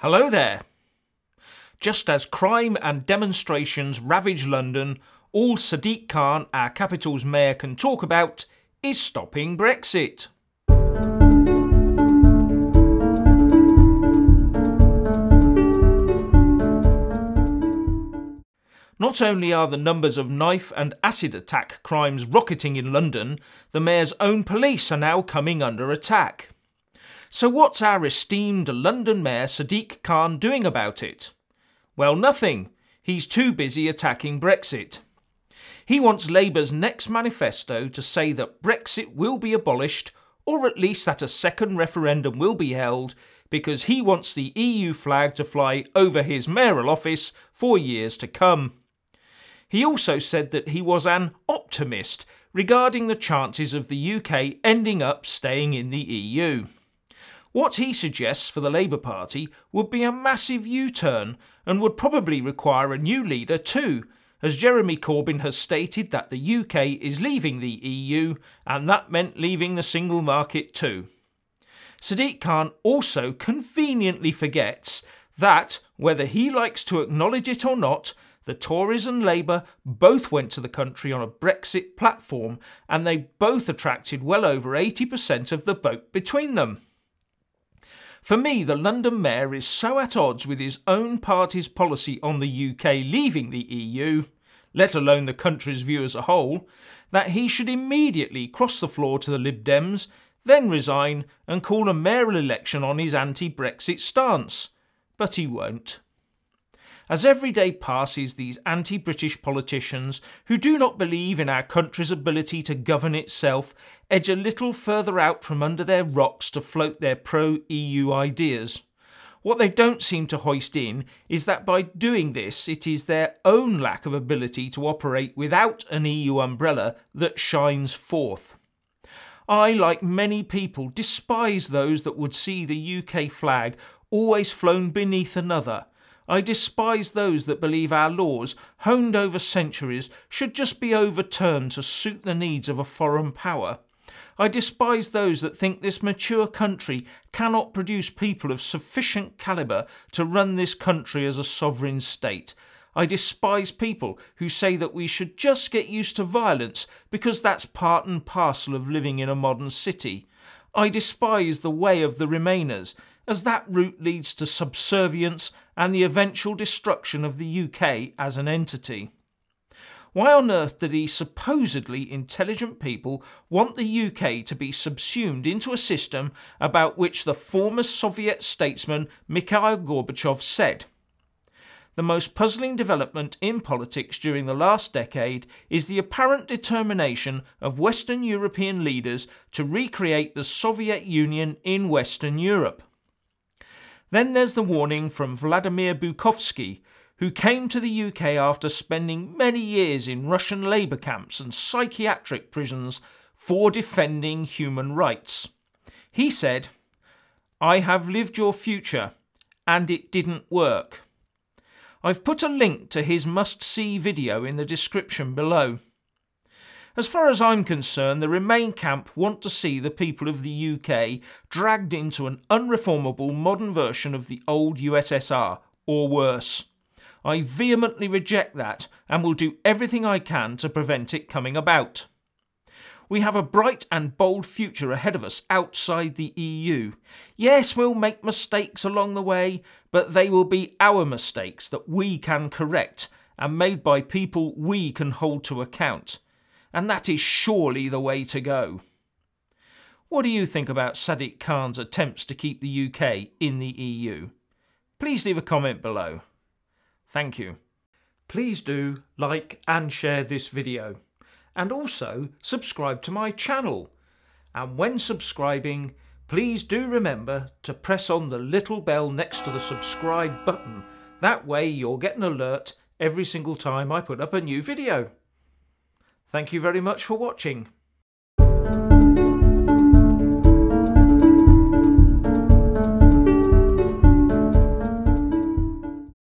Hello there. Just as crime and demonstrations ravage London, all Sadiq Khan, our capital's mayor, can talk about is stopping Brexit. Not only are the numbers of knife and acid attack crimes rocketing in London, the mayor's own police are now coming under attack. So what's our esteemed London Mayor Sadiq Khan doing about it? Well, nothing. He's too busy attacking Brexit. He wants Labour's next manifesto to say that Brexit will be abolished, or at least that a second referendum will be held, because he wants the EU flag to fly over his mayoral office for years to come. He also said that he was an optimist regarding the chances of the UK ending up staying in the EU. What he suggests for the Labour Party would be a massive U-turn and would probably require a new leader too, as Jeremy Corbyn has stated that the UK is leaving the EU and that meant leaving the single market too. Sadiq Khan also conveniently forgets that, whether he likes to acknowledge it or not, the Tories and Labour both went to the country on a Brexit platform and they both attracted well over 80% of the vote between them. For me, the London Mayor is so at odds with his own party's policy on the UK leaving the EU, let alone the country's view as a whole, that he should immediately cross the floor to the Lib Dems, then resign and call a mayoral election on his anti-Brexit stance. But he won't. As every day passes, these anti-British politicians, who do not believe in our country's ability to govern itself, edge a little further out from under their rocks to float their pro-EU ideas. What they don't seem to hoist in is that by doing this, it is their own lack of ability to operate without an EU umbrella that shines forth. I, like many people, despise those that would see the UK flag always flown beneath another. I despise those that believe our laws, honed over centuries, should just be overturned to suit the needs of a foreign power. I despise those that think this mature country cannot produce people of sufficient calibre to run this country as a sovereign state. I despise people who say that we should just get used to violence because that's part and parcel of living in a modern city. I despise the way of the Remainers, as that route leads to subservience and the eventual destruction of the UK as an entity. Why on earth do these supposedly intelligent people want the UK to be subsumed into a system about which the former Soviet statesman Mikhail Gorbachev said? The most puzzling development in politics during the last decade is the apparent determination of Western European leaders to recreate the Soviet Union in Western Europe. Then there's the warning from Vladimir Bukovsky, who came to the UK after spending many years in Russian labour camps and psychiatric prisons for defending human rights. He said, "I have lived your future, and it didn't work." I've put a link to his must-see video in the description below. As far as I'm concerned, the Remain camp want to see the people of the UK dragged into an unreformable modern version of the old USSR, or worse. I vehemently reject that and will do everything I can to prevent it coming about. We have a bright and bold future ahead of us outside the EU. Yes, we'll make mistakes along the way, but they will be our mistakes that we can correct and made by people we can hold to account. And that is surely the way to go. What do you think about Sadiq Khan's attempts to keep the UK in the EU? Please leave a comment below. Thank you. Please do like and share this video. And also subscribe to my channel. And when subscribing, please do remember to press on the little bell next to the subscribe button. That way you'll get an alert every single time I put up a new video. Thank you very much for watching.